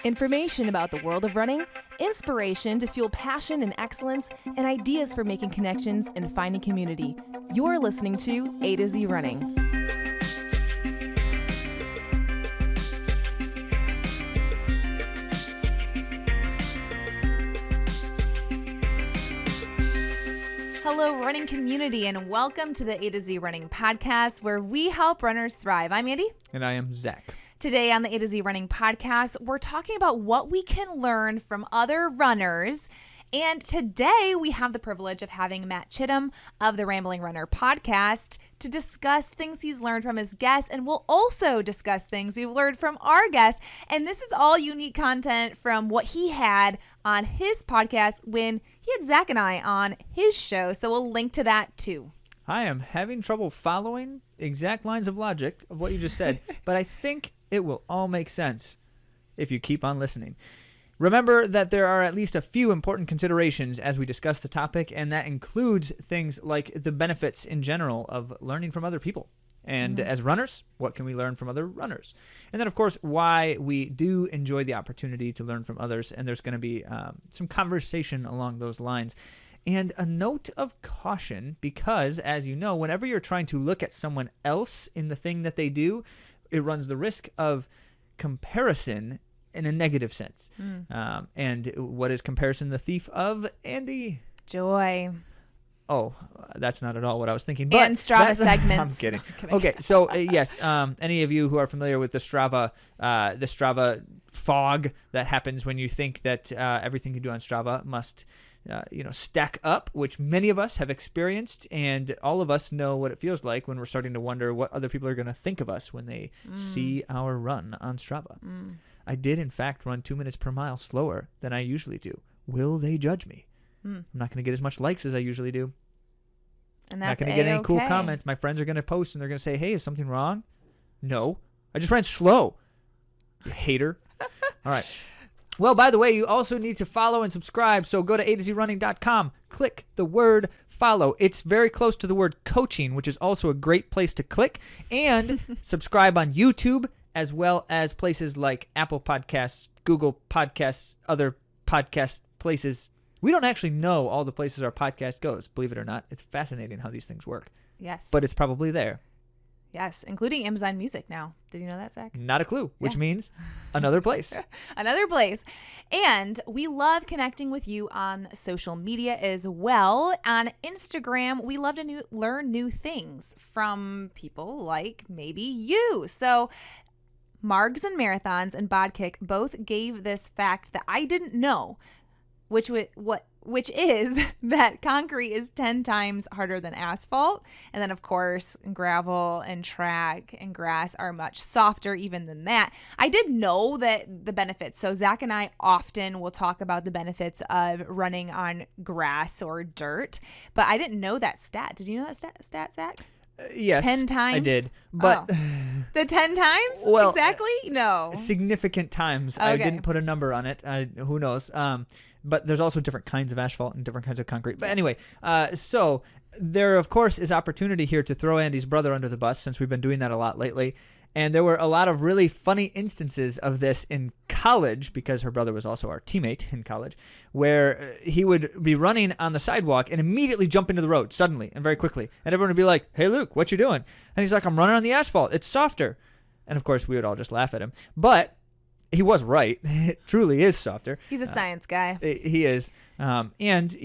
Information about the world of running, inspiration to fuel passion and excellence, and ideas for making connections and finding community. You're listening to AtoZrunning. Hello, running community, and welcome to the AtoZrunning Podcast, where we help runners thrive. I'm Andi. And I am Zach. Today on the AtoZrunning Podcast, we're talking about what we can learn from other runners. And today we have the privilege of having Matt Chittim of the Rambling Runner podcast to discuss things he's learned from his guests. And we'll also discuss things we've learned from our guests. And this is all unique content from what he had on his podcast when he had Zach and I on his show. So we'll link to that too. I am having trouble following exact lines of logic of what you just said, but I think it will all make sense if you keep on listening. Remember that there are at least a few important considerations as we discuss the topic, and that includes things like the benefits in general of learning from other people. And as runners, what can we learn from other runners? And then, of course, why we do enjoy the opportunity to learn from others, and there's going to be some conversation along those lines. And a note of caution, because, as you know, whenever you're trying to look at someone else in the thing that they do, it runs the risk of comparison in a negative sense. And what is comparison the thief of, Andi? Joy. Oh, that's not at all what I was thinking. But and Strava segments. I'm kidding. Okay, so yes, any of you who are familiar with the Strava fog that happens when you think that everything you do on Strava must stack up, which many of us have experienced, and all of us know what it feels like when we're starting to wonder what other people are going to think of us when they see our run on Strava. I did, in fact, run 2 minutes per mile slower than I usually do. Will they judge me? I'm not going to get as much likes as I usually do. And I'm that's not going to get any cool comments. My friends are going to post, and they're going to say, hey, is something wrong? No. I just ran slow. You hater. All right. Well, by the way, you also need to follow and subscribe, so go to AtoZrunning.com, click the word follow. It's very close to the word coaching, which is also a great place to click, and subscribe on YouTube, as well as places like Apple Podcasts, Google Podcasts, other podcast places. We don't actually know all the places our podcast goes, believe it or not. It's fascinating how these things work. Yes. But it's probably there. Yes, including Amazon Music now. Did you know that, Zach? Not a clue, which means another place. Another place. And we love connecting with you on social media as well. On Instagram, we love to learn new things from people like maybe you. So Margs and Marathons and Bodkick both gave this fact that I didn't know, which is that concrete is 10 times harder than asphalt. And then, of course, gravel and track and grass are much softer even than that. I did know that the benefits. So Zach and I often will talk about the benefits of running on grass or dirt, but I didn't know that stat. Did you know that stat, Zach? Yes, 10 times? I did. But the 10 times? Well, exactly? No. Significant times. Okay. I didn't put a number on it. Who knows? But there's also different kinds of asphalt and different kinds of concrete. But anyway, so there, of course, is opportunity here to throw Andy's brother under the bus, since we've been doing that a lot lately. And there were a lot of really funny instances of this in college, because her brother was also our teammate in college, where he would be running on the sidewalk and immediately jump into the road suddenly and very quickly. And everyone would be like, hey, Luke, what you doing? And he's like, I'm running on the asphalt. It's softer. And, of course, we would all just laugh at him. But he was right. It truly is softer. He's a science guy. He is. And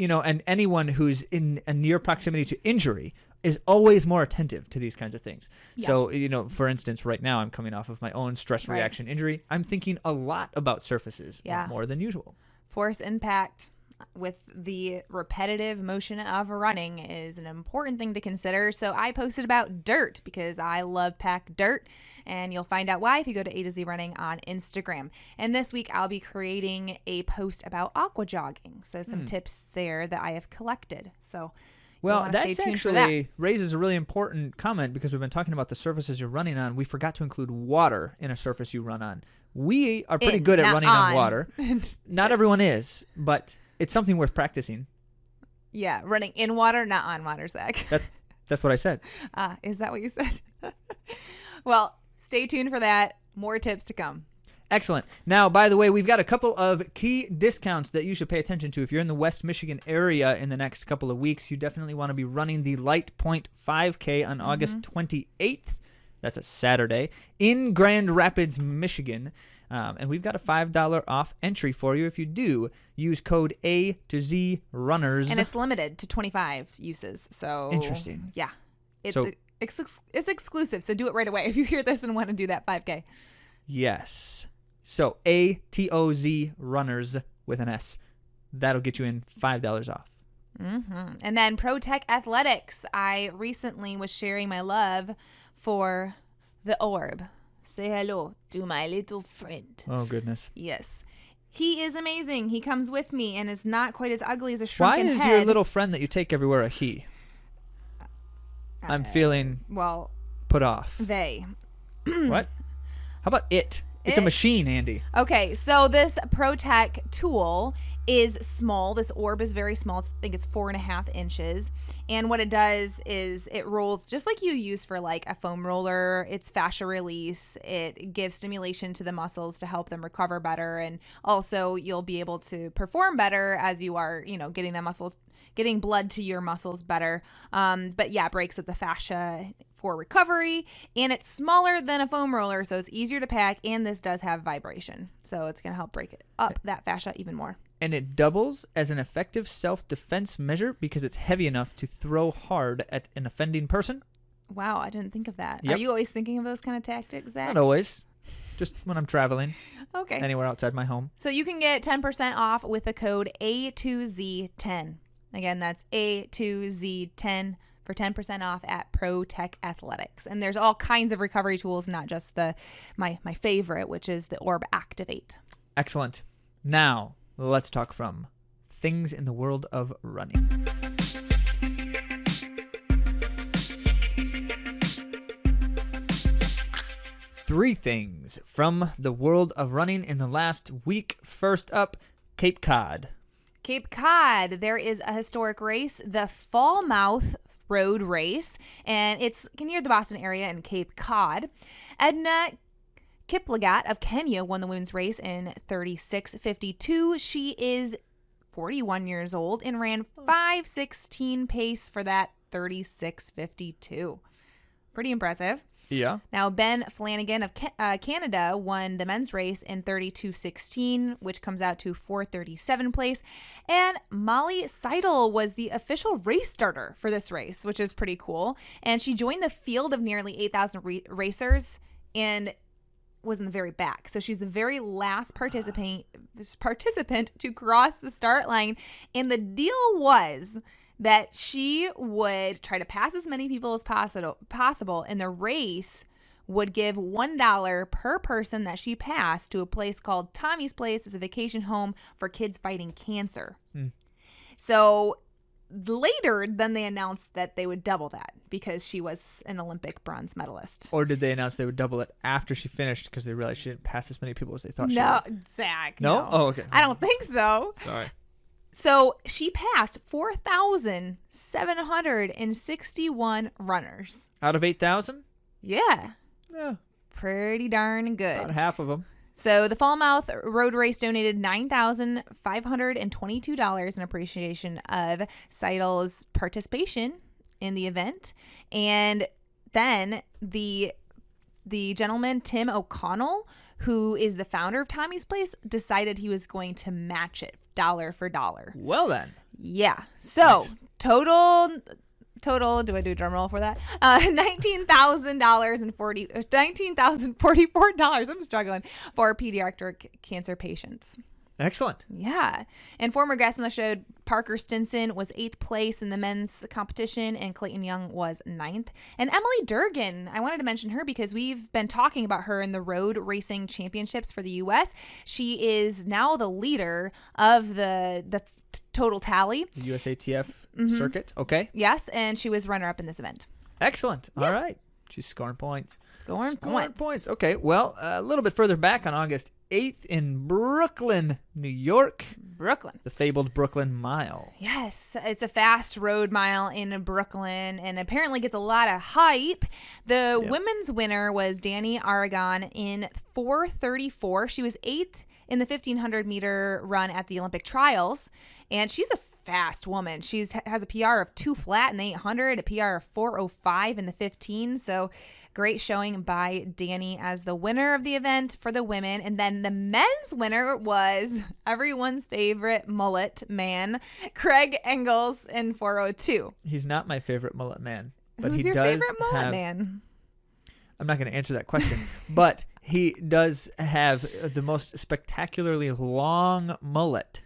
anyone who's in a near proximity to injury is always more attentive to these kinds of things. Yeah. So, for instance, right now I'm coming off of my own stress reaction injury. I'm thinking a lot about surfaces more than usual. Force impact with the repetitive motion of running is an important thing to consider. So I posted about dirt because I love packed dirt, and you'll find out why if you go to AtoZrunning on Instagram. And this week I'll be creating a post about aqua jogging. So some tips there that I have collected. So well, that actually raises a really important comment, because we've been talking about the surfaces you're running on. We forgot to include water in a surface you run on. We are pretty good at running on water. Not everyone is, but it's something worth practicing. Yeah, running in water, not on water, Zach. That's what I said. Is that what you said? Well, stay tuned for that. More tips to come. Excellent. Now, by the way, we've got a couple of key discounts that you should pay attention to. If you're in the West Michigan area in the next couple of weeks, you definitely want to be running the Light Point 5K on August 28th. That's a Saturday in Grand Rapids, Michigan. And we've got a $5 off entry for you if you do use code AtoZrunners. And it's limited to 25 uses. So interesting. Yeah. It's exclusive. So do it right away if you hear this and want to do that 5K. Yes. So AtoZrunners with an S. That'll get you in $5 off. And then Pro Tech Athletics. I recently was sharing my love for the orb. Say hello to my little friend. Oh, goodness. Yes. He is amazing. He comes with me and is not quite as ugly as a shrunken head. Why is your little friend that you take everywhere a he? I'm feeling put off. They. What? How about it? It's a machine, Andy. Okay, so this ProTech tool is small. This orb is very small. I think it's 4.5 inches. And what it does is it rolls just like you use for like a foam roller. It's fascia release. It gives stimulation to the muscles to help them recover better. And also you'll be able to perform better as you are, getting blood to your muscles better. But yeah, it breaks up the fascia for recovery, and it's smaller than a foam roller, so it's easier to pack, and this does have vibration. So it's going to help break it up, that fascia, even more. And it doubles as an effective self-defense measure because it's heavy enough to throw hard at an offending person. Wow, I didn't think of that. Yep. Are you always thinking of those kind of tactics, Zach? Not always. Just when I'm traveling. Okay. Anywhere outside my home. So you can get 10% off with the code A2Z10. Again, that's A2Z10 for 10% off at Pro Tech Athletics. And there's all kinds of recovery tools, not just my favorite, which is the Orb Activate. Excellent. Now, let's talk from things in the world of running. Three things from the world of running in the last week. First up, Cape Cod. Cape Cod, there is a historic race, the Falmouth Road Race, and it's near the Boston area in Cape Cod. Edna Kiplagat of Kenya won the women's race in 36:52. She is 41 years old and ran 5:16 pace for that 36:52. Pretty impressive. Yeah. Now, Ben Flanagan of Canada won the men's race in 32:16, which comes out to 4:37 place. And Molly Seidel was the official race starter for this race, which is pretty cool. And she joined the field of nearly 8,000 racers and was in the very back. So she's the very last participant to cross the start line. And the deal was that she would try to pass as many people as possible, and the race would give $1 per person that she passed to a place called Tommy's Place. It's a vacation home for kids fighting cancer. So later, then they announced that they would double that because she was an Olympic bronze medalist. Or did they announce they would double it after she finished because they realized she didn't pass as many people as they thought she would? No, Zach. No? Oh, okay. I don't think so. Sorry. So she passed 4,761 runners. Out of 8,000? Yeah. Yeah. Pretty darn good. About half of them. So the Falmouth Road Race donated $9,522 in appreciation of Seidel's participation in the event. And then the gentleman, Tim O'Connell, who is the founder of Tommy's Place, decided he was going to match it dollar for dollar. Well then. Yeah. So nice. total, do I do a drum roll for that? $19,044. I'm struggling for pediatric cancer patients. Excellent. Yeah. And former guest on the show, Parker Stinson, was 8th place in the men's competition, and Clayton Young was 9th. And Emily Durgan, I wanted to mention her because we've been talking about her in the road racing championships for the U.S. She is now the leader of the total tally. The USATF circuit. Okay. Yes, and she was runner-up in this event. Excellent. Yeah. All right. She's scoring points. Scoring points. Okay. Well, a little bit further back on August 8th in Brooklyn, New York. Brooklyn. The fabled Brooklyn Mile. Yes, it's a fast road mile in Brooklyn and apparently gets a lot of hype. The women's winner was Danny Aragon in 4:34. She was 8th in the 1,500 meter run at the Olympic trials, and she's a fast woman. She has a PR of 2 flat in the 800, a PR of 4:05 in the 15. So great showing by Danny as the winner of the event for the women. And then the men's winner was everyone's favorite mullet man, Craig Engels in 4:02. He's not my favorite mullet man, but Who's he your does favorite mullet have, man? I'm not going to answer that question, but he does have the most spectacularly long mullet.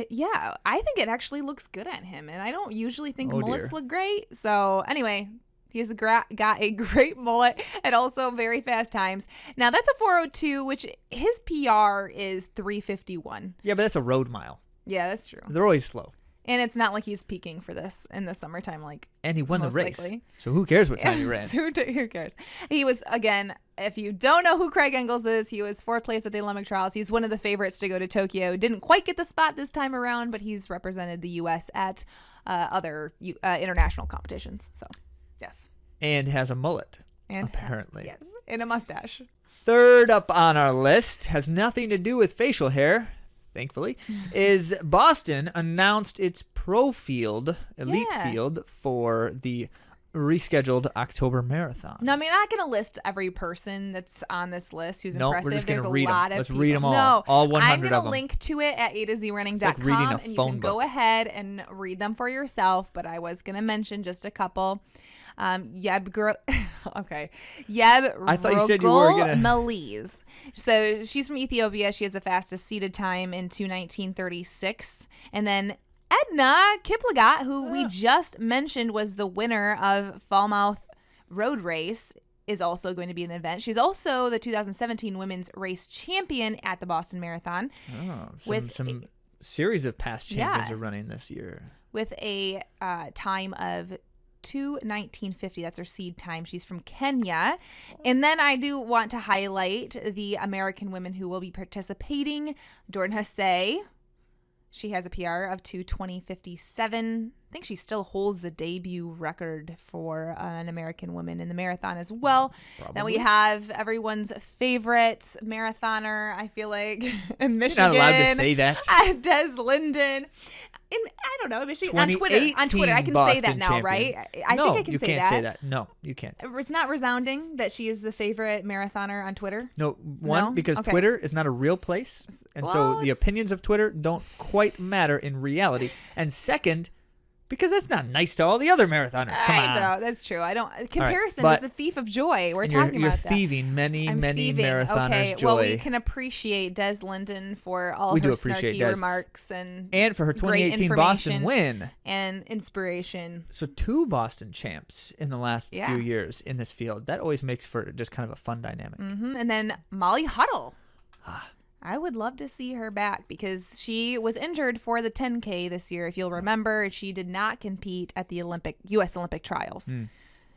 Yeah, I think it actually looks good on him, and I don't usually think Oh, mullets dear. look great. So anyway, he's got a great mullet and also very fast times. Now that's a 4:02, which his PR is 3:51. Yeah, but that's a road mile. Yeah, that's true. They're always slow. And it's not like he's peaking for this in the summertime, like. And he won the Most race. likely. So who cares what time he ran? Who cares? He was, again, if you don't know who Craig Engels is, he was 4th place at the Olympic trials. He's one of the favorites to go to Tokyo. Didn't quite get the spot this time around, but he's represented the U.S. at other international competitions. So, yes. And has a mullet, And apparently. yes, and a mustache. Third up on our list has nothing to do with facial hair, thankfully, is Boston announced its pro field, elite field, for the rescheduled October marathon. No, I mean, I'm not going to list every person that's on this list who's impressive. We're just going There's to a read lot them. of Let's people. read them all. No, All 100 I'm going of to them. link to it at AtoZrunning.com, It's like reading a and you phone can go book. ahead and read them for yourself, but I was going to mention just a couple. Yeb I thought you said you were gonna- Maliz. So she's from Ethiopia. She has the fastest seated time in 2:19:36. And then Edna Kiplagat, who we just mentioned was the winner of Falmouth Road Race, is also going to be in the event. She's also the 2017 women's race champion at the Boston Marathon. Oh, with some series of past champions are running this year. With a time of 2:19:50. That's her seed time. She's from Kenya. And then I do want to highlight the American women who will be participating. Jordan Hussey. She has a PR of 2:20:57. I think she still holds the debut record for an American woman in the marathon as well. Probably. Then we have everyone's favorite marathoner, I feel like, in Michigan. You're not allowed to say that. Des Linden. I don't know, Michigan, on Twitter. 2018 I can Boston say that now, champion. right? I No, think I can you say can't that. say that. No, you can't. It's not resounding that she is the favorite marathoner on Twitter. No, one, No? because Okay. Twitter is not a real place, and Well, so the it's- opinions of Twitter don't quite matter in reality. And second, because that's not nice to all the other marathoners. Come on. I know, that's true. I don't. Comparison but- is the thief of joy. We're And talking you're about that. thieving many I'm thieving. marathoners' Okay, joy. well, we can appreciate Des Linden for all We do her appreciate snarky Des. remarks and and for her great 2018 Boston information win. and inspiration. So 2 Boston champs in the last Yeah. few years in this field. That always makes for just kind of a fun dynamic. And then Molly Huddle. I would love to see her back because she was injured for the 10K this year. If you'll remember, she did not compete at the U.S. Olympic trials. And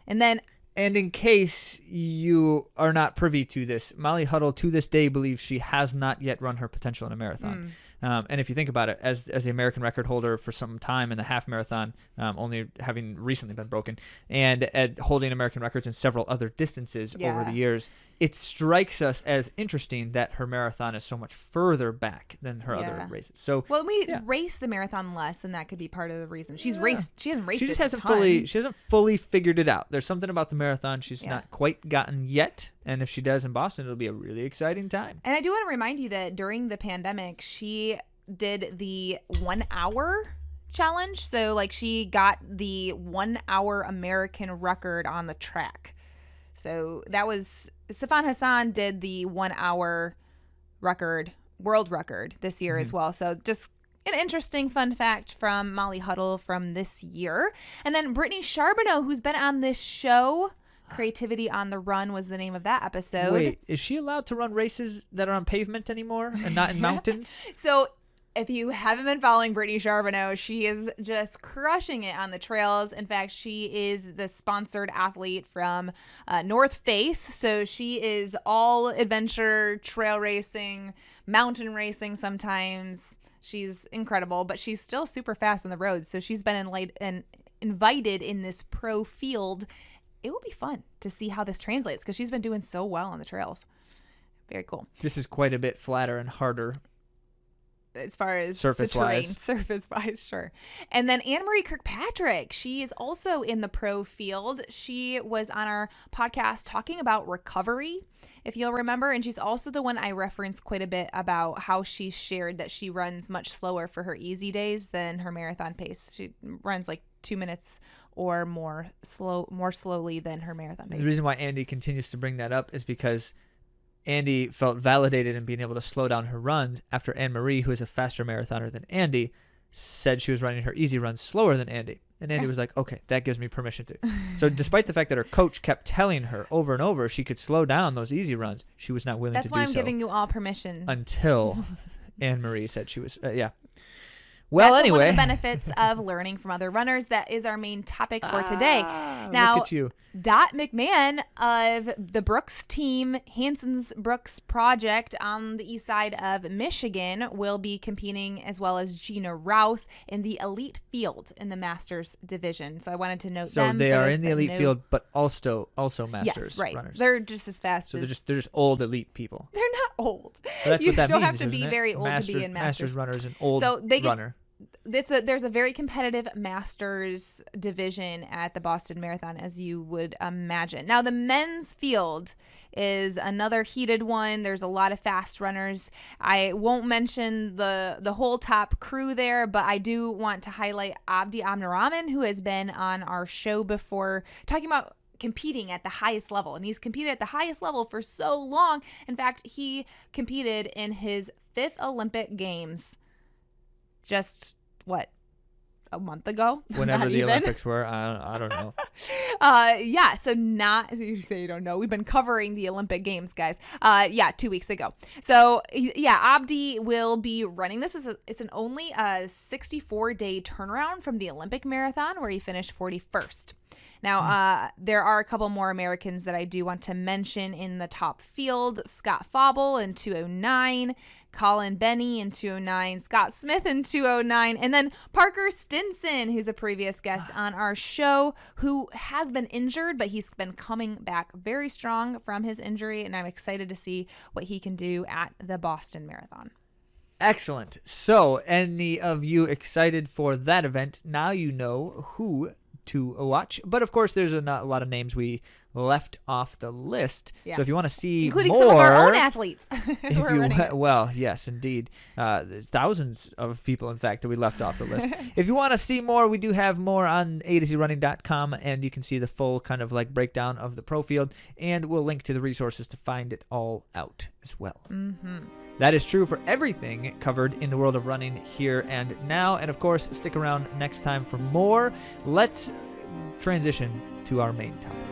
then And in case you are not privy to this, Molly Huddle to this day believes she has not yet run her potential in a marathon. And if you think about it, as the American record holder for some time in the half marathon, only having recently been broken, and at holding American records in several other distances over the years, it strikes us as interesting that her marathon is so much further back than her other races. So well, we race the marathon less, and that could be part of the reason. She hasn't raced she just it hasn't a ton. she hasn't fully figured it out. There's something about the marathon she's not quite gotten yet, and if she does in Boston, it'll be a really exciting time. And I do want to remind you that during the pandemic, she did the 1 hour challenge. So like she got the 1 hour American record on the track. So that was Sifan Hassan did the 1 hour world record this year as well. So just an interesting fun fact from Molly Huddle from this year. And then Brittany Charbonneau, who's been on this show, Creativity on the Run was the name of that episode. Wait, is she allowed to run races that are on pavement anymore and not in mountains? So if you haven't been following Brittany Charbonneau, she is just crushing it on the trails. In fact, she is the sponsored athlete from North Face. So she is all adventure, trail racing, mountain racing sometimes. She's incredible, but she's still super fast on the roads. So she's been invited in this pro field. It will be fun to see how this translates because she's been doing so well on the trails. Very cool. This is quite a bit flatter and harder. As far as surface-wise. Surface-wise, sure. And then Anne-Marie Kirkpatrick, she is also in the pro field. She was on our podcast talking about recovery, if you'll remember. And she's also the one I referenced quite a bit about how she shared that she runs much slower for her easy days than her marathon pace. She runs like 2 minutes or more slowly than her marathon pace. The reason why Andy continues to bring that up is because Andy felt validated in being able to slow down her runs after Anne-Marie, who is a faster marathoner than Andy, said she was running her easy runs slower than Andy. And Andy was like, okay, that gives me permission to. So despite the fact that her coach kept telling her over and over she could slow down those easy runs, she was not willing to do so. That's why I'm giving you all permission. Until Anne-Marie said she was, yeah. Well, that's anyway. One of the benefits of learning from other runners. That is our main topic for today. Now, look at you. Dot McMahon of the Brooks team, Hanson's Brooks project on the east side of Michigan, will be competing, as well as Gina Rouse, in the elite field in the Masters division. So I wanted to note them. So they are in the elite field, but also Masters runners. They're just as fast so as... they're just old elite people. They're not old. But that's you what that don't means, have to be very old to be in Masters. Masters runners and old runner. There's a very competitive Masters division at the Boston Marathon, as you would imagine. Now, the men's field is another heated one. There's a lot of fast runners. I won't mention the whole top crew there, but I do want to highlight Abdi Amnurahman, who has been on our show before, talking about competing at the highest level. And he's competed at the highest level for so long. In fact, he competed in his 5th Olympic Games just a month ago, whenever the Olympics were. I don't know. So not, you say you don't know, we've been covering the Olympic Games, guys. 2 weeks ago. So Abdi will be running this. It's only a 64-day turnaround from the Olympic marathon, where he finished 41st. Now, there are a couple more Americans that I do want to mention in the top field. Scott Fauble in 2:09, Colin Benny in 2:09, Scott Smith in 2:09, and then Parker Stinson, who's a previous guest on our show, who has been injured, but he's been coming back very strong from his injury, and I'm excited to see what he can do at the Boston Marathon. Excellent. So, any of you excited for that event? Now you know who to watch. But of course, there's a lot of names we left off the list. Yeah. So if you want to see including more, some of our own athletes. Well, yes, indeed. There's thousands of people, in fact, that we left off the list. If you want to see more, we do have more on AtoZrunning.com, and you can see the full kind of like breakdown of the pro field, and we'll link to the resources to find it all out as well. Mm-hmm. That is true for everything covered in the world of running here and now. And of course, stick around next time for more. Let's transition to our main topic.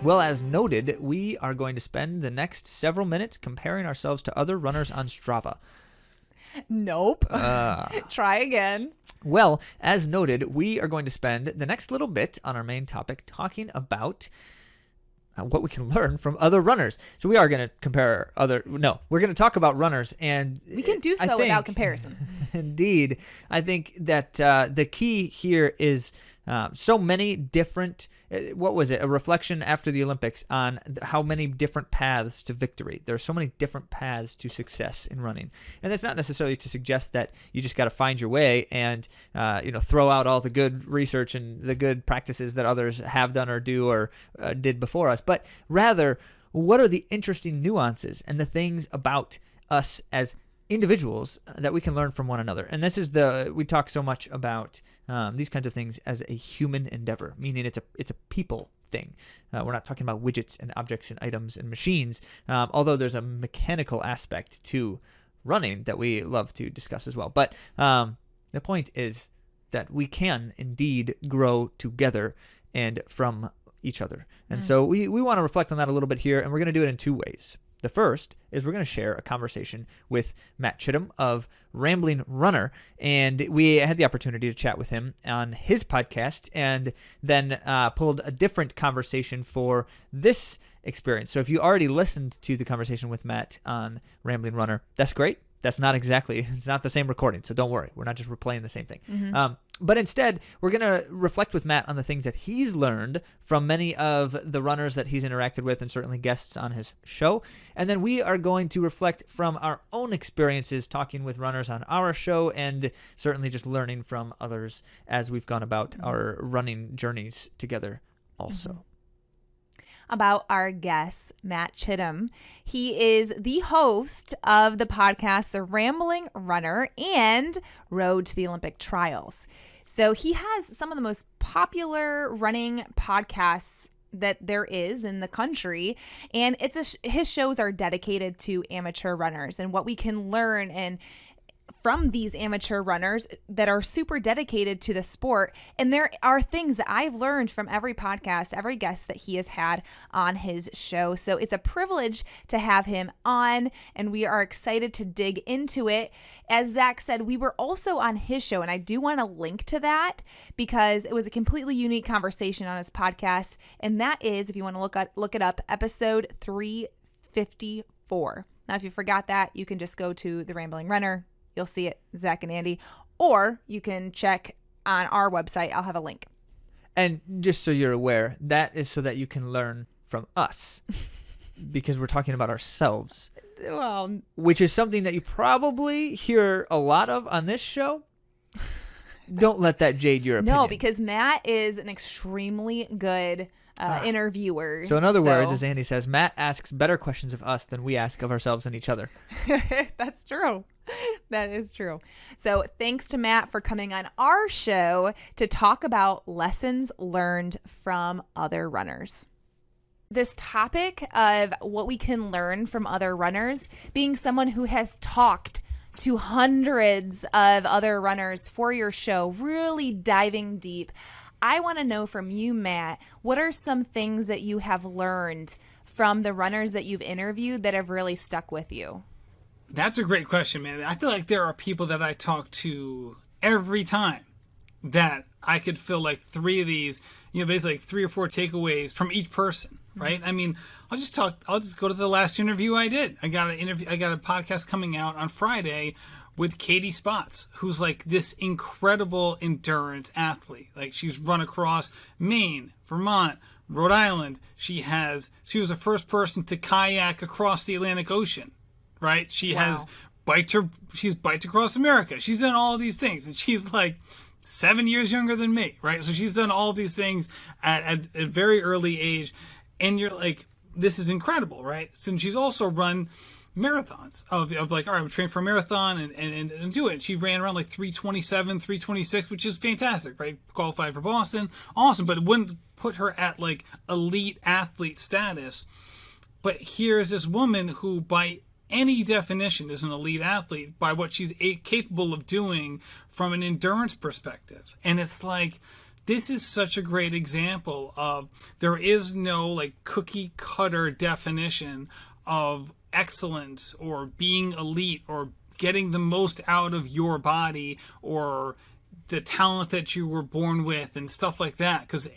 Well, as noted, we are going to spend the next several minutes comparing ourselves to other runners on Strava. Nope. Try again. Well, as noted, we are going to spend the next little bit on our main topic talking about what we can learn from other runners. So we are going to compare we're going to talk about runners, and we can do so without comparison. Indeed. I think that the key here is so many different, a reflection after the Olympics on how many different paths to victory. There are so many different paths to success in running. And that's not necessarily to suggest that you just got to find your way and, throw out all the good research and the good practices that others have done or do or did before us, but rather, what are the interesting nuances and the things about us as individuals that we can learn from one another. And this is we talk so much about these kinds of things as a human endeavor, meaning it's a people thing. We're not talking about widgets and objects and items and machines, although there's a mechanical aspect to running that we love to discuss as well. But the point is that we can indeed grow together and from each other. And so we want to reflect on that a little bit here, and we're going to do it in two ways. The first is we're going to share a conversation with Matt Chittim of Rambling Runner, and we had the opportunity to chat with him on his podcast and then pulled a different conversation for this experience. So if you already listened to the conversation with Matt on Rambling Runner, that's great. That's not exactly, it's not the same recording, so don't worry. We're not just replaying the same thing. Mm-hmm. But instead, we're going to reflect with Matt on the things that he's learned from many of the runners that he's interacted with and certainly guests on his show. And then we are going to reflect from our own experiences talking with runners on our show and certainly just learning from others as we've gone about our running journeys together also. Mm-hmm. About our guest, Matt Chittim. He is the host of the podcast, The Rambling Runner and Road to the Olympic Trials. So he has some of the most popular running podcasts that there is in the country, and his shows are dedicated to amateur runners and what we can learn and from these amateur runners that are super dedicated to the sport. And there are things that I've learned from every podcast, every guest that he has had on his show. So it's a privilege to have him on, and we are excited to dig into it. As Zach said, we were also on his show, and I do want to link to that because it was a completely unique conversation on his podcast. And that is, if you want to look it up, episode 354. Now, if you forgot that, you can just go to The Rambling Runner. You'll see it, Zach and Andy, or you can check on our website. I'll have a link. And just so you're aware, that is so that you can learn from us because we're talking about ourselves, well, which is something that you probably hear a lot of on this show. Don't let that jade your opinion. No, because Matt is an extremely good interviewer. So in other words, as Andy says, Matt asks better questions of us than we ask of ourselves and each other. That's true. That is true. So thanks to Matt for coming on our show to talk about lessons learned from other runners. This topic of what we can learn from other runners, being someone who has talked to hundreds of other runners for your show, really diving deep. I want to know from you, Matt, what are some things that you have learned from the runners that you've interviewed that have really stuck with you? That's a great question, man. I feel like there are people that I talk to every time that I could fill like three of these, basically like 3 or 4 takeaways from each person, right? Mm-hmm. I mean, I'll just go to the last interview I did. I got a podcast coming out on Friday with Katie Spots, who's like this incredible endurance athlete. Like she's run across Maine, Vermont, Rhode Island. She was the first person to kayak across the Atlantic Ocean, right? She's biked across America. She's done all of these things, and she's like 7 years younger than me, right? So she's done all these things at a very early age, and you're like, this is incredible, right? So she's also run marathons of like, all right, I'm trained for a marathon and do it. She ran around like 327, 326, which is fantastic, right? Qualified for Boston. Awesome. But it wouldn't put her at like elite athlete status. But here's this woman who by any definition is an elite athlete by what she's capable of doing from an endurance perspective. And it's like, this is such a great example of there is no like cookie cutter definition of excellence or being elite or getting the most out of your body or the talent that you were born with and stuff like that, because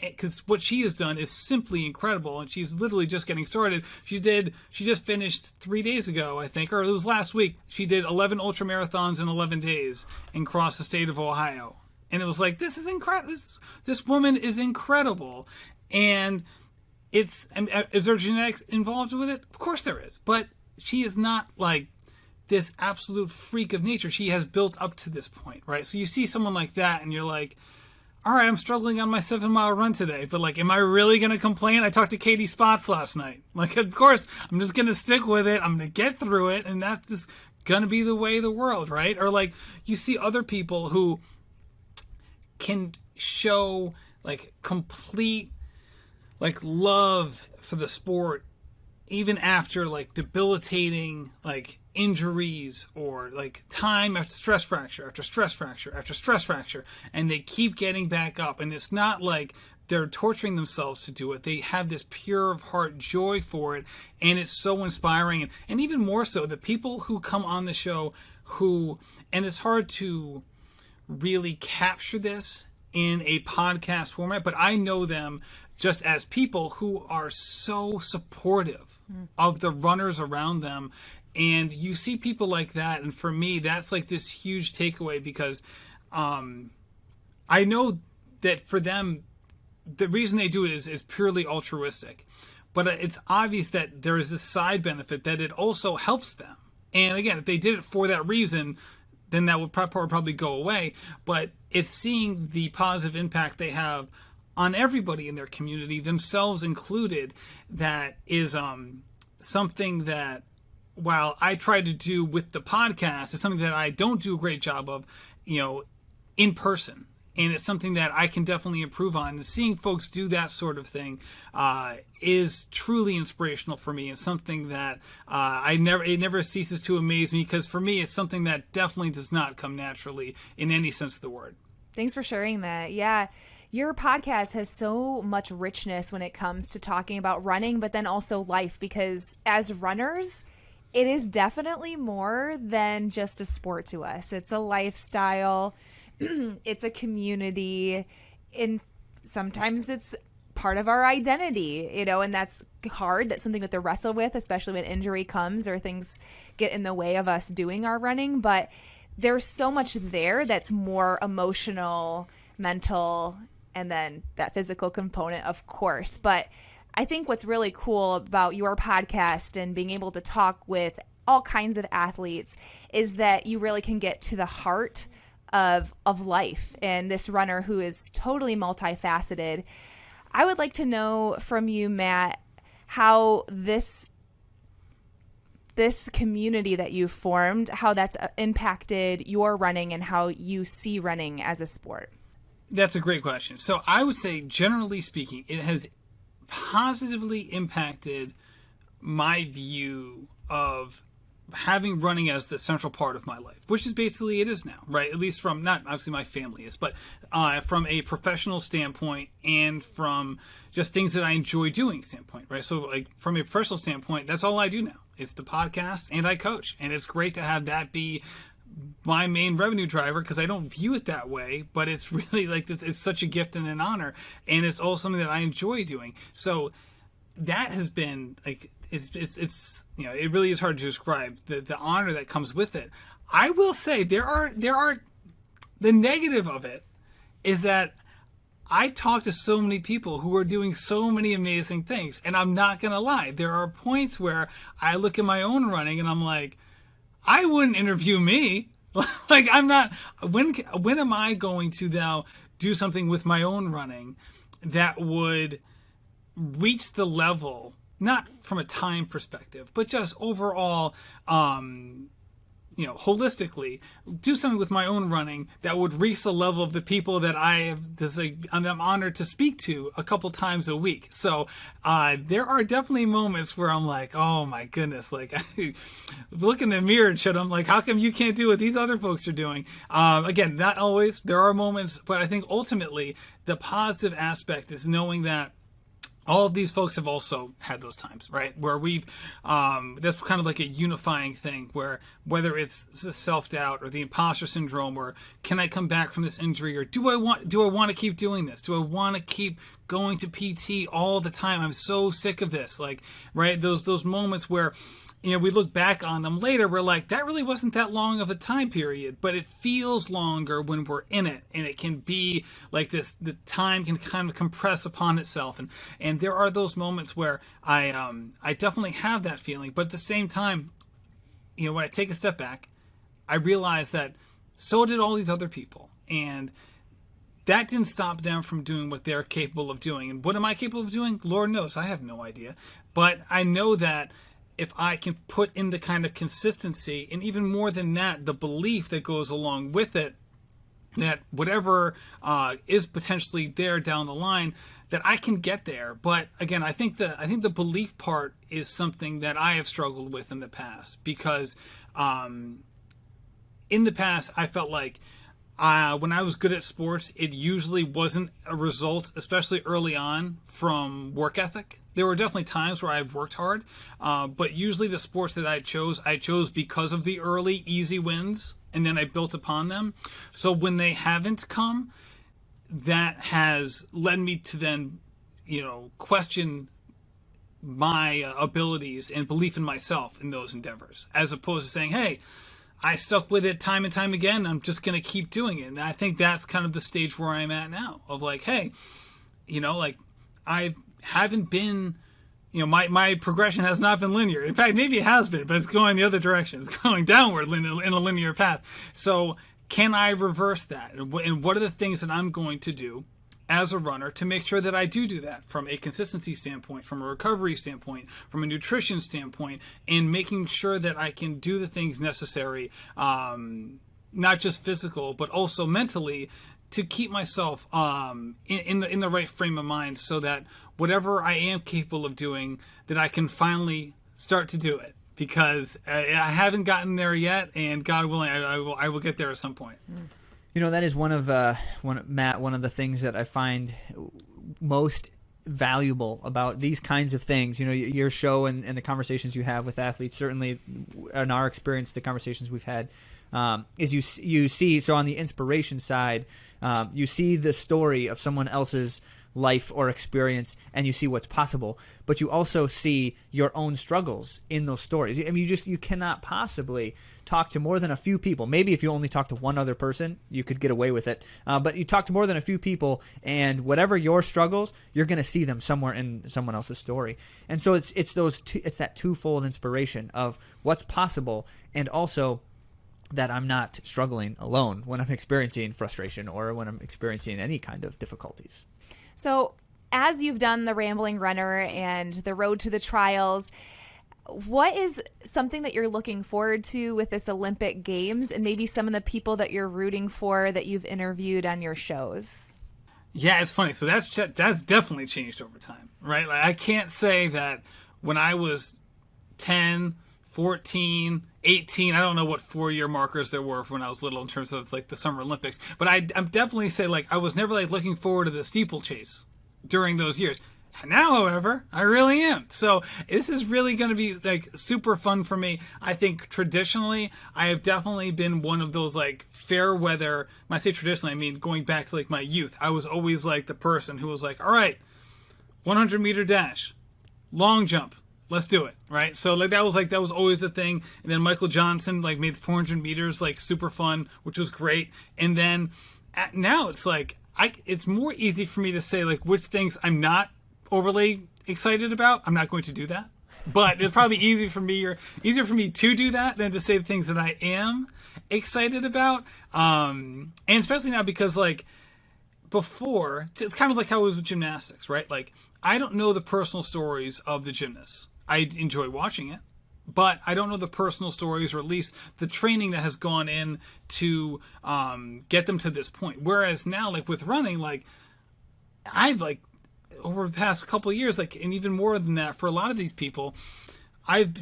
what she has done is simply incredible, and she's literally just getting started. She just finished 3 days ago, I think, or it was last week. She did 11 ultra marathons in 11 days and crossed the state of Ohio, and it was like, this is incredible. This woman is incredible. And is there genetics involved with it? Of course there is, but she is not like this absolute freak of nature. She has built up to this point, right? So you see someone like that and you're like, all right, I'm struggling on my 7-mile run today, but like, am I really going to complain? I talked to Katie Spots last night. Like, of course, I'm just going to stick with it. I'm going to get through it. And that's just going to be the way of the world, right? Or like, you see other people who can show like complete like love for the sport even after like debilitating like injuries or like time after stress fracture after stress fracture after stress fracture, and they keep getting back up. And it's not like they're torturing themselves to do it. They have this pure of heart joy for it, and it's so inspiring. And even more so, the people who come on the show and it's hard to really capture this in a podcast format, but I know them just as people who are so supportive of the runners around them. And you see people like that, and for me, that's like this huge takeaway, because I know that for them, the reason they do it is purely altruistic. But it's obvious that there is this side benefit that it also helps them. And again, if they did it for that reason, then that would probably go away. But it's seeing the positive impact they have on everybody in their community, themselves included, that is something that, while I try to do with the podcast, is something that I don't do a great job of, in person. And it's something that I can definitely improve on. And seeing folks do that sort of thing is truly inspirational for me. It's something that it never ceases to amaze me, because for me, it's something that definitely does not come naturally in any sense of the word. Thanks for sharing that. Yeah. Your podcast has so much richness when it comes to talking about running, but then also life, because as runners, it is definitely more than just a sport to us. It's a lifestyle. It's a community, and sometimes it's part of our identity, and that's hard. That's something that to wrestle with, especially when injury comes or things get in the way of us doing our running. But there's so much there that's more emotional, mental, and then that physical component, of course. But I think what's really cool about your podcast and being able to talk with all kinds of athletes is that you really can get to the heart of life, and this runner who is totally multifaceted. I would like to know from you, Matt, how this community that you've formed, how that's impacted your running and how you see running as a sport. That's a great question. So I would say, generally speaking, it has positively impacted my view of having running as the central part of my life, which is basically it is now, right? At least from, not obviously my family is, but from a professional standpoint and from just things that I enjoy doing standpoint, right? So like from a professional standpoint, that's all I do now. It's the podcast and I coach, and it's great to have that be my main revenue driver, because I don't view it that way, but it's really like this, it's such a gift and an honor, and it's also something that I enjoy doing. So that has been like, it's it really is hard to describe the honor that comes with it. I will say there are the negative of it is that I talk to so many people who are doing so many amazing things, and I'm not gonna lie, there are points where I look at my own running and I'm like, I wouldn't interview me. Like, I'm not, when am I going to now do something with my own running that would reach the level, not from a time perspective, but just overall, holistically, do something with my own running that would reach the level of the people that I'm honored to speak to a couple times a week. So there are definitely moments where I'm like, oh my goodness, like I look in the mirror and shit, I'm like, how come you can't do what these other folks are doing? Again, not always. There are moments, but I think ultimately the positive aspect is knowing that all of these folks have also had those times, right? Where we've, that's kind of like a unifying thing, where whether it's self-doubt or the imposter syndrome, or can I come back from this injury, or do I want to keep doing this? Do I want to keep going to PT all the time? I'm so sick of this. Like, right? Those moments where, we look back on them later, we're like, that really wasn't that long of a time period, but it feels longer when we're in it, and it can be like this, the time can kind of compress upon itself, and there are those moments where I definitely have that feeling, but at the same time, when I take a step back, I realize that so did all these other people, and that didn't stop them from doing what they're capable of doing. And what am I capable of doing? Lord knows, I have no idea, but I know that if I can put in the kind of consistency, and even more than that, the belief that goes along with it, that whatever is potentially there down the line, that I can get there. But again, I think the belief part is something that I have struggled with in the past, because in the past I felt like when I was good at sports, it usually wasn't a result, especially early on, from work ethic. There were definitely times where I've worked hard, but usually the sports that I chose because of the early easy wins, and then I built upon them. So when they haven't come, that has led me to then, question my abilities and belief in myself in those endeavors, as opposed to saying, hey, I stuck with it time and time again, I'm just going to keep doing it. And I think that's kind of the stage where I'm at now, of like, hey, I haven't been, my progression has not been linear. In fact, maybe it has been, but it's going the other direction. It's going downward in a linear path. So can I reverse that? And what are the things that I'm going to do as a runner to make sure that I do that from a consistency standpoint, from a recovery standpoint, from a nutrition standpoint, and making sure that I can do the things necessary, not just physical, but also mentally, to keep myself in the right frame of mind, so that whatever I am capable of doing, that I can finally start to do it. Because I haven't gotten there yet, and God willing, I will get there at some point. That is one of the things that I find most valuable about these kinds of things. Your show and the conversations you have with athletes, certainly in our experience, the conversations we've had, is you see, so on the inspiration side, you see the story of someone else's life or experience, and you see what's possible, but you also see your own struggles in those stories. I mean, you cannot possibly talk to more than a few people. Maybe if you only talk to one other person, you could get away with it. But you talk to more than a few people, and whatever your struggles, you're going to see them somewhere in someone else's story. And so it's that twofold inspiration of what's possible, and also that I'm not struggling alone when I'm experiencing frustration or when I'm experiencing any kind of difficulties. So as you've done the Rambling Runner and the Road to the Trials, what is something that you're looking forward to with this Olympic Games, and maybe some of the people that you're rooting for that you've interviewed on your shows? Yeah, it's funny. So that's definitely changed over time, right? Like, I can't say that when I was 10, 14, 18, I don't know what 4-year markers there were for when I was little in terms of like the Summer Olympics, but I'm definitely say like I was never like looking forward to the steeplechase during those years. Now, however, I really am. So this is really going to be like super fun for me. I think traditionally, I have definitely been one of those like fair weather. When I say traditionally, I mean going back to like my youth. I was always like the person who was like, all right, 100-meter dash, long jump. Let's do it, right? So like that was always the thing. And then Michael Johnson like made 400 meters like super fun, which was great. And then now it's like it's more easy for me to say like which things I'm not overly excited about. I'm not going to do that, but it's probably easier for me to do that than to say the things that I am excited about. And especially now because like before, it's kind of like how it was with gymnastics, right? Like I don't know the personal stories of the gymnasts. I enjoy watching it, but I don't know the personal stories, or at least the training that has gone in to get them to this point. Whereas now, like with running, like I've like over the past couple of years, like, and even more than that for a lot of these people, I've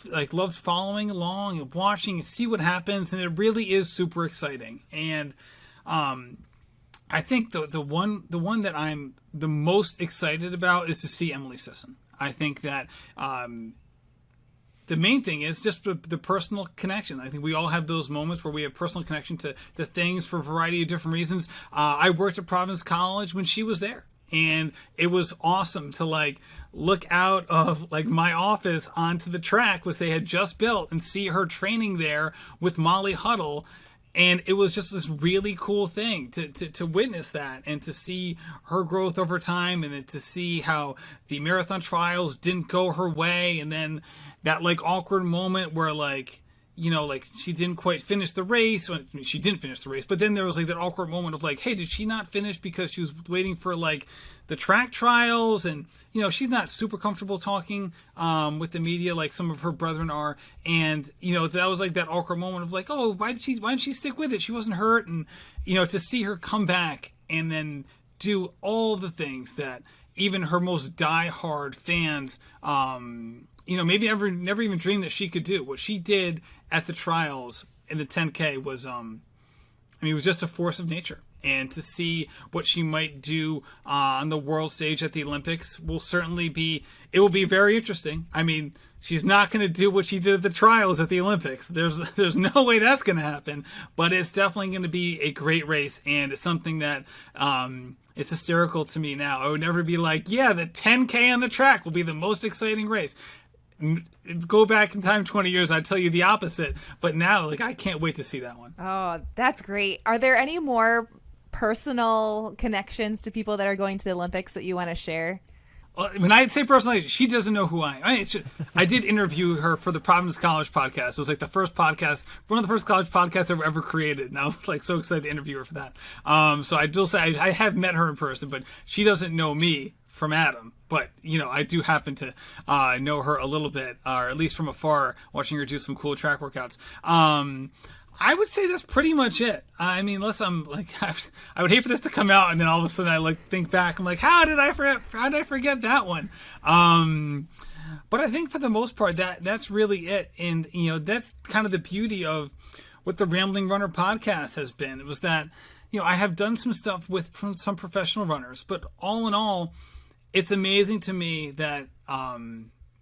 like loved following along and watching and see what happens, and it really is super exciting. And I think the one that I'm the most excited about is to see Emily Sisson. I think that the main thing is just the personal connection. I think we all have those moments where we have personal connection to things for a variety of different reasons. I worked at Providence College when she was there, and it was awesome to like look out of like my office onto the track, which they had just built, and see her training there with Molly Huddle. And it was just this really cool thing to witness that, and to see her growth over time, and then to see how the marathon trials didn't go her way. And then that like awkward moment where like, like she didn't quite finish the race. I mean, she didn't finish the race, but then there was like that awkward moment of like, hey, did she not finish because she was waiting for like the track trials? And, she's not super comfortable talking with the media like some of her brethren are. And, that was like that awkward moment of like, oh, why didn't she stick with it? She wasn't hurt. And, to see her come back and then do all the things that even her most diehard fans, maybe never even dreamed that she could do. What she did at the trials in the 10K was I mean, it was just a force of nature. And to see what she might do on the world stage at the Olympics will be very interesting. I mean, she's not going to do what she did at the trials at the Olympics. There's no way that's going to happen, but it's definitely going to be a great race, and it's something that it's hysterical to me now. I would never be like, yeah, the 10K on the track will be the most exciting race. Go back in time 20 years, I'd tell you the opposite, but now, like, I can't wait to see that one. Oh, that's great. Are there any more personal connections to people that are going to the Olympics that you want to share? Well, when I say personally, she doesn't know who I am. I did interview her for the Providence College podcast. It was like one of the first college podcasts ever created, and I was like so excited to interview her for that. So I will say I have met her in person, but she doesn't know me from Adam. But, I do happen to know her a little bit, or at least from afar, watching her do some cool track workouts. I would say that's pretty much it. I mean, unless I'm like, I would hate for this to come out and then all of a sudden I like think back. I'm like, how did I forget that one? But I think for the most part, that's really it. And, that's kind of the beauty of what the Rambling Runner podcast has been. It was that, I have done some stuff with some professional runners, but all in all, it's amazing to me that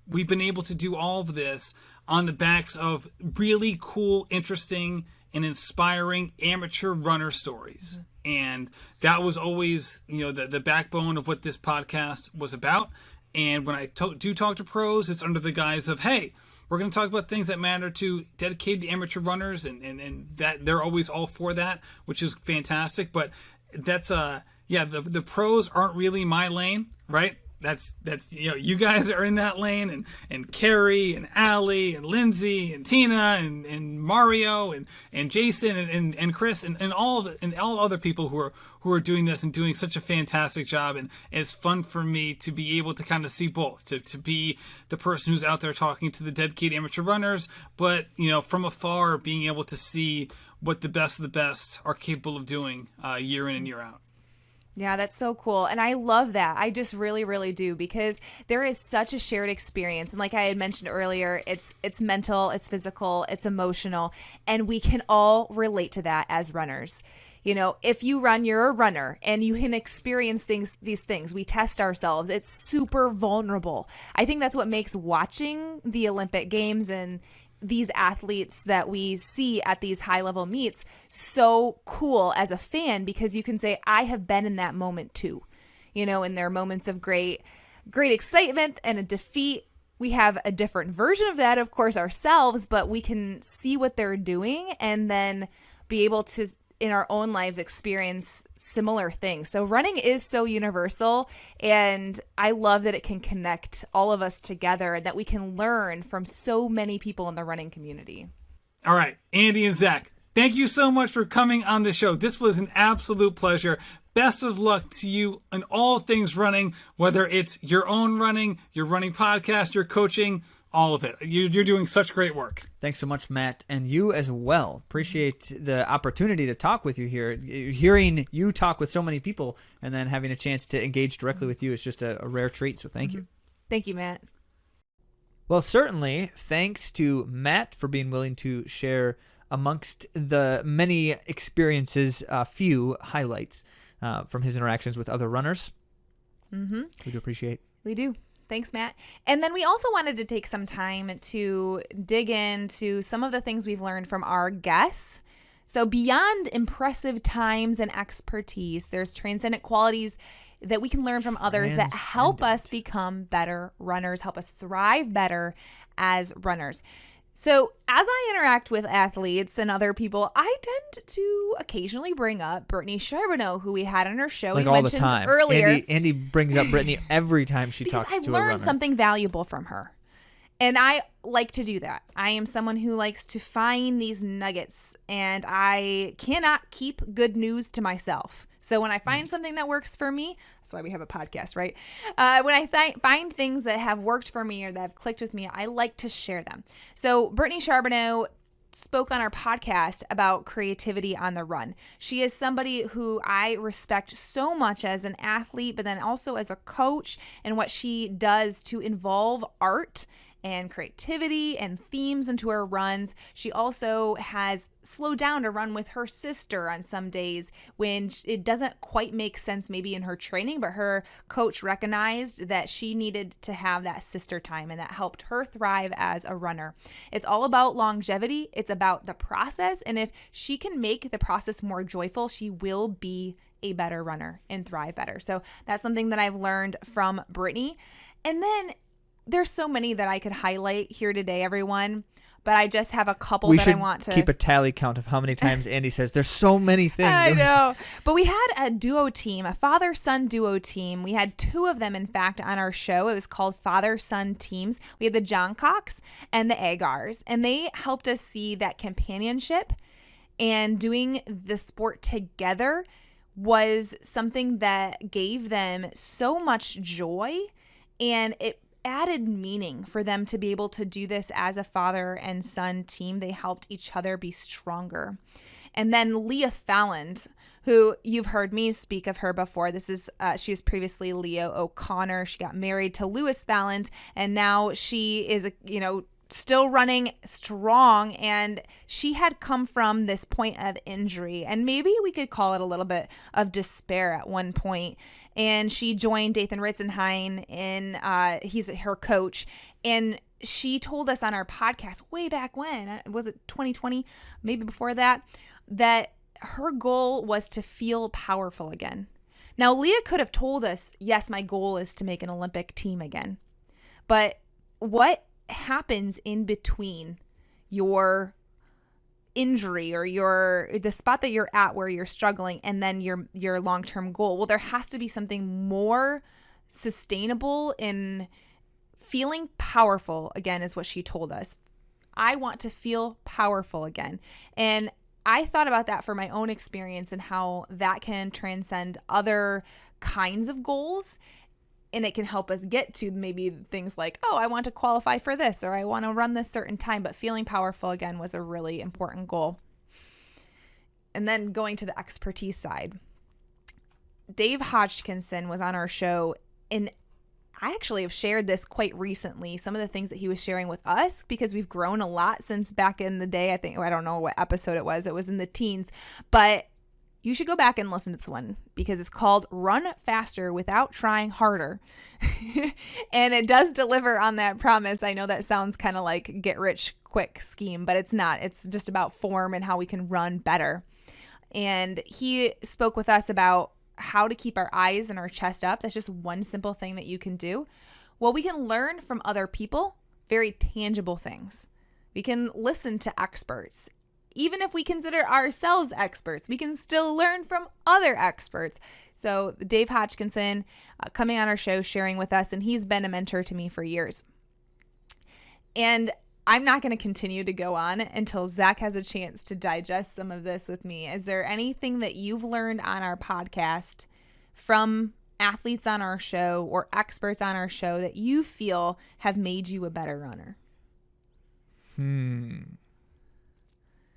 we've been able to do all of this on the backs of really cool, interesting, and inspiring amateur runner stories. And that was always, the backbone of what this podcast was about. And when I do talk to pros, it's under the guise of, hey, we're going to talk about things that matter to dedicated amateur runners, and that they're always all for that, which is fantastic. But that's, the pros aren't really my lane, right? That's you guys are in that lane, and Carrie and Allie and Lindsay and Tina and Mario and Jason and Chris and all other people who are doing this and doing such a fantastic job, and it's fun for me to be able to kind of see both, to be the person who's out there talking to the dedicated amateur runners, but from afar being able to see what the best of the best are capable of doing year in and year out. Yeah, that's so cool. And I love that. I just really, really do, because there is such a shared experience. And like I had mentioned earlier, it's mental, it's physical, it's emotional, and we can all relate to that as runners. If you run, you're a runner, and you can experience these things. We test ourselves. It's super vulnerable. I think that's what makes watching the Olympic Games and these athletes that we see at these high level meets so cool as a fan, because you can say, I have been in that moment too, and there are moments of great excitement and a defeat. We have a different version of that, of course, ourselves, but we can see what they're doing and then be able to, in our own lives, experience similar things. So running is so universal, and I love that it can connect all of us together and that we can learn from so many people in the running community. All right, Andi and Zach, thank you so much for coming on the show. This was an absolute pleasure. Best of luck to you in all things running, whether it's your own running, your running podcast, your coaching, all of it. You're doing such great work. Thanks so much, Matt, and you as well. Appreciate the opportunity to talk with you here. Hearing you talk with so many people and then having a chance to engage directly with you is just a rare treat, so thank you. Thank you, Matt. Well, certainly, thanks to Matt for being willing to share amongst the many experiences a few highlights from his interactions with other runners. Mm-hmm. We do appreciate. We do. Thanks, Matt. And then we also wanted to take some time to dig into some of the things we've learned from our guests. So beyond impressive times and expertise, there's transcendent qualities that we can learn from others that help us become better runners, help us thrive better as runners. So as I interact with athletes and other people, I tend to occasionally bring up Brittany Charbonneau, who we had on our show. Like we all mentioned the time. Earlier. Andy brings up Brittany every time she talks to a runner. I've learned something valuable from her. And I like to do that. I am someone who likes to find these nuggets, and I cannot keep good news to myself. So when I find something that works for me, that's why we have a podcast, right? When I find things that have worked for me or that have clicked with me, I like to share them. So Brittany Charbonneau spoke on our podcast about creativity on the run. She is somebody who I respect so much as an athlete, but then also as a coach, and what she does to involve art and creativity and themes into her runs. She also has slowed down to run with her sister on some days when it doesn't quite make sense maybe in her training, but her coach recognized that she needed to have that sister time, and that helped her thrive as a runner. It's all about longevity. It's about the process. And if she can make the process more joyful, she will be a better runner and thrive better. So that's something that I've learned from Brittany. And then there's so many that I could highlight here today, everyone, but I just have a couple that I want to keep a tally count of how many times Andi says there's so many things. I know. But we had a duo team, a father-son duo team. We had 2 of them, in fact, on our show. It was called Father-Son Teams. We had the Johncocks and the Agars, and they helped us see that companionship and doing the sport together was something that gave them so much joy, and it added meaning for them to be able to do this as a father and son team. They helped each other be stronger. And then Leah Fallon, who you've heard me speak of her before. This is she was previously Leah O'Connor. She got married to Lewis Fallon, and now she is still running strong, and she had come from this point of injury, and maybe we could call it a little bit of despair at one point. And she joined Dathan Ritzenhein, and he's her coach, and she told us on our podcast way back when, was it 2020, maybe before that her goal was to feel powerful again. Now, Leah could have told us, yes, my goal is to make an Olympic team again, but what happens in between your injury or the spot that you're at where you're struggling and then your long-term goal? Well, there has to be something more sustainable in feeling powerful again, is what she told us. I want to feel powerful again. And I thought about that for my own experience and how that can transcend other kinds of goals. And it can help us get to maybe things like, oh, I want to qualify for this, or I want to run this certain time. But feeling powerful again was a really important goal. And then going to the expertise side, Dave Hodgkinson was on our show, and I actually have shared this quite recently, some of the things that he was sharing with us, because we've grown a lot since back in the day. I don't know what episode it was in the teens, but you should go back and listen to this one because it's called Run Faster Without Trying Harder. And it does deliver on that promise. I know that sounds kind of like get rich quick scheme, but it's not. It's just about form and how we can run better. And he spoke with us about how to keep our eyes and our chest up. That's just one simple thing that you can do. Well, we can learn from other people, very tangible things. We can listen to experts. Even if we consider ourselves experts, we can still learn from other experts. So Dave Hodgkinson coming on our show, sharing with us, and he's been a mentor to me for years. And I'm not going to continue to go on until Zach has a chance to digest some of this with me. Is there anything that you've learned on our podcast from athletes on our show or experts on our show that you feel have made you a better runner?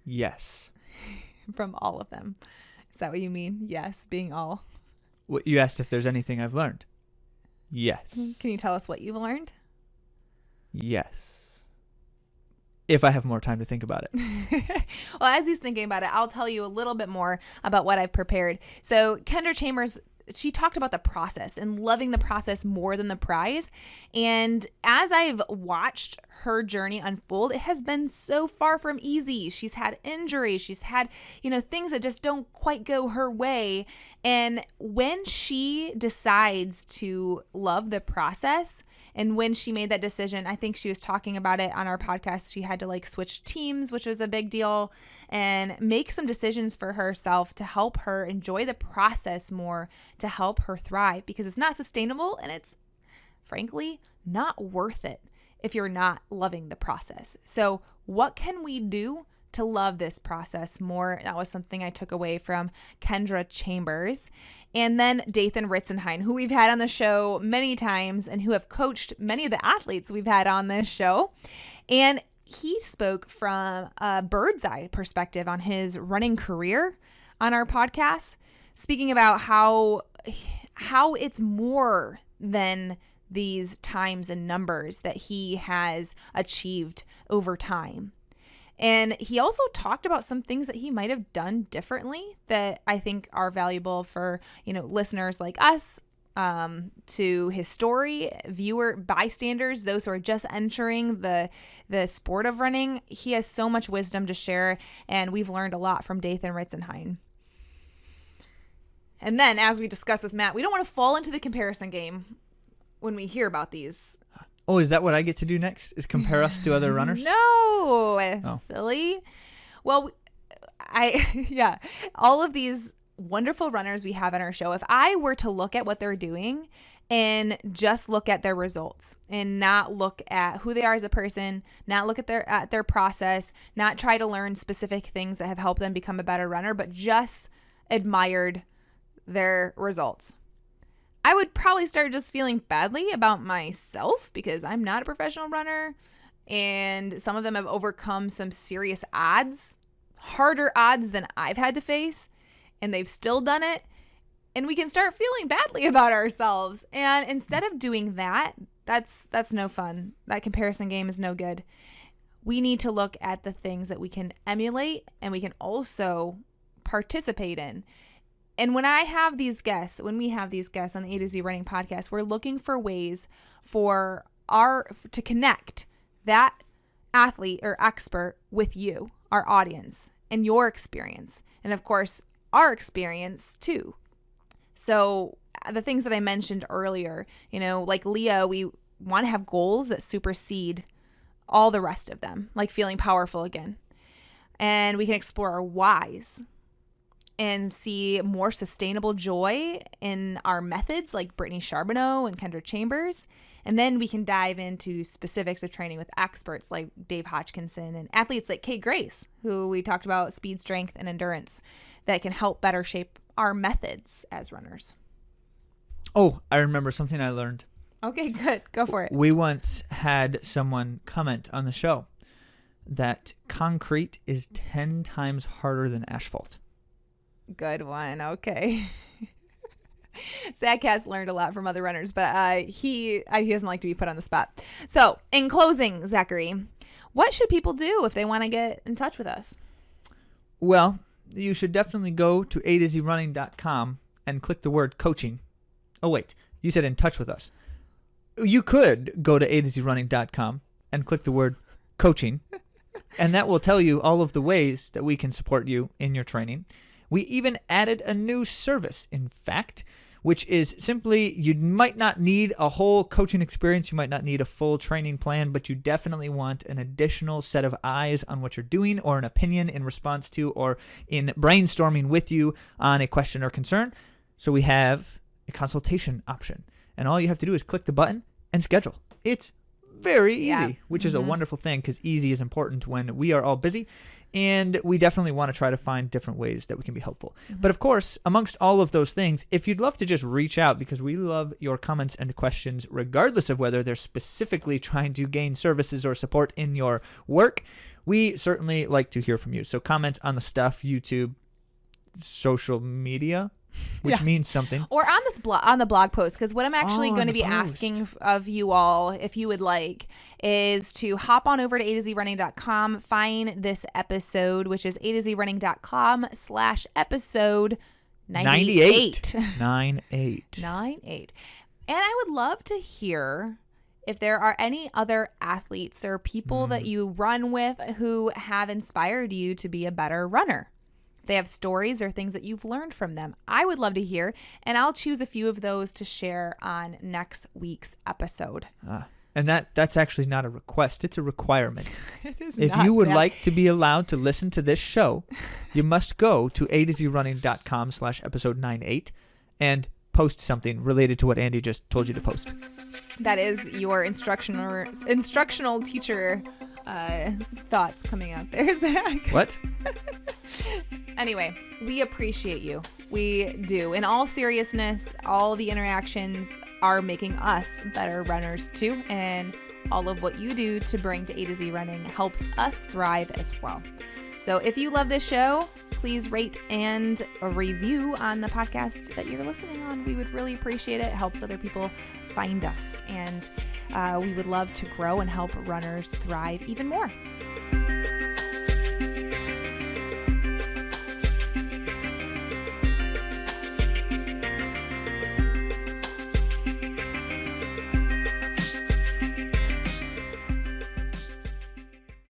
Yes. From all of them. Is that what you mean? Yes, being all. What you asked if there's anything I've learned. Yes. Can you tell us what you've learned? Yes. If I have more time to think about it. Well, as he's thinking about it, I'll tell you a little bit more about what I've prepared. So Kendra Chambers, she talked about the process and loving the process more than the prize. And as I've watched her journey unfold, it has been so far from easy. She's had injuries. She's had, things that just don't quite go her way. And when she decides to love the process, and when she made that decision, I think she was talking about it on our podcast. She had to switch teams, which was a big deal, and make some decisions for herself to help her enjoy the process more, to help her thrive, because it's not sustainable and it's frankly not worth it if you're not loving the process. So what can we do to love this process more? That was something I took away from Kendra Chambers. And then Dathan Ritzenhein, who we've had on the show many times and who have coached many of the athletes we've had on this show. And he spoke from a bird's eye perspective on his running career on our podcast, speaking about how it's more than these times and numbers that he has achieved over time. And he also talked about some things that he might have done differently that I think are valuable for, listeners like us, to his story, viewer, bystanders, those who are just entering the sport of running. He has so much wisdom to share, and we've learned a lot from Dathan Ritzenhein. And then, as we discussed with Matt, we don't want to fall into the comparison game when we hear about these. Oh, is that what I get to do next? Is compare us to other runners? No, silly. Well, all of these wonderful runners we have on our show, if I were to look at what they're doing and just look at their results and not look at who they are as a person, not look at their process, not try to learn specific things that have helped them become a better runner, but just admired their results, I would probably start just feeling badly about myself because I'm not a professional runner, and some of them have overcome some serious odds, harder odds than I've had to face, and they've still done it. And we can start feeling badly about ourselves. And instead of doing that, that's no fun. That comparison game is no good. We need to look at the things that we can emulate and we can also participate in. And when we have these guests on the AtoZrunning Podcast, we're looking for ways to connect that athlete or expert with you, our audience, and your experience. And of course, our experience too. So the things that I mentioned earlier, like Leah, we want to have goals that supersede all the rest of them, like feeling powerful again. And we can explore our whys and see more sustainable joy in our methods like Brittany Charbonneau and Kendra Chambers. And then we can dive into specifics of training with experts like Dave Hodgkinson and athletes like Kate Grace, who we talked about speed, strength, and endurance that can help better shape our methods as runners. Oh, I remember something I learned. Okay, good. Go for it. We once had someone comment on the show that concrete is 10 times harder than asphalt. Good one. Okay. Zach has learned a lot from other runners, but he doesn't like to be put on the spot. So, in closing, Zachary, what should people do if they want to get in touch with us? Well, you should definitely go to AtoZrunning.com and click the word coaching. Oh, wait. You said in touch with us. You could go to AtoZrunning.com and click the word coaching, and that will tell you all of the ways that we can support you in your training. We even added a new service, in fact, which is simply you might not need a whole coaching experience. You might not need a full training plan, but you definitely want an additional set of eyes on what you're doing or an opinion in response to or in brainstorming with you on a question or concern. So we have a consultation option, and all you have to do is click the button and schedule. It's very easy, which is a wonderful thing because easy is important when we are all busy. And we definitely want to try to find different ways that we can be helpful. But of course, amongst all of those things, if you'd love to just reach out, because we love your comments and questions, regardless of whether they're specifically trying to gain services or support in your work, we certainly like to hear from you. So comment on the stuff, YouTube, social media, which means something. Or on this on the blog post, because what I'm actually going to be asking of you all, if you would like, is to hop on over to AtoZrunning.com, find this episode, which is AtoZrunning.com/episode 98. 98. And I would love to hear if there are any other athletes or people that you run with who have inspired you to be a better runner. They have stories or things that you've learned from them. I would love to hear, and I'll choose a few of those to share on next week's episode. And that's actually not a request. It's a requirement. It is if you would like to be allowed to listen to this show, you must go to AtoZrunning.com/episode 98 and post something related to what Andy just told you to post. That is your instructional teacher thoughts coming out there, Zach. What? Anyway, we appreciate you. We do. In all seriousness, all the interactions are making us better runners too, and all of what you do to bring to A to Z Running helps us thrive as well. So if you love this show, please rate and review on the podcast that you're listening on. We would really appreciate it. It helps other people find us. And we would love to grow and help runners thrive even more.